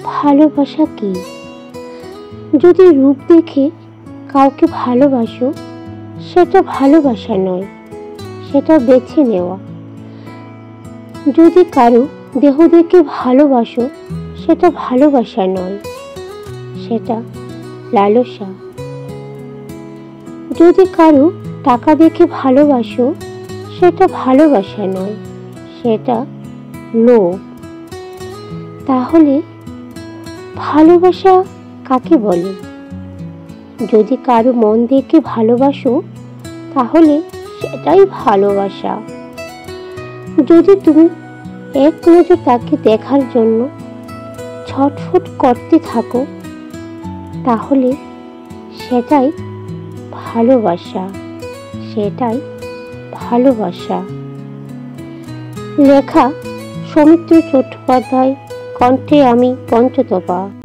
ভালোবাসা কি? যদি রূপ দেখে কাউকে ভালোবাসো, সেটা ভালোবাসা নয়, সেটা বেছে নেওয়া। যদি কারো দেহ দেখে ভালোবাসো, সেটা ভালোবাসা নয়, সেটা লালসা। যদি কারো টাকা দেখে ভালোবাসো, সেটা ভালোবাসা নয়, সেটা লোভ। তাহলে ভালোবাসা কাকে বলে? যদি কারো মন দেখে ভালোবাসো, তাহলে সেটাই ভালোবাসা। যদি তুমি এক নজর তাকে দেখার জন্য ছটফট করতে থাকো, তাহলে সেটাই ভালোবাসা, সেটাই ভালোবাসা। লেখা সৌমিত্র চট্টোপাধ্যায়, কণ্ঠে আমি পঞ্চতপা।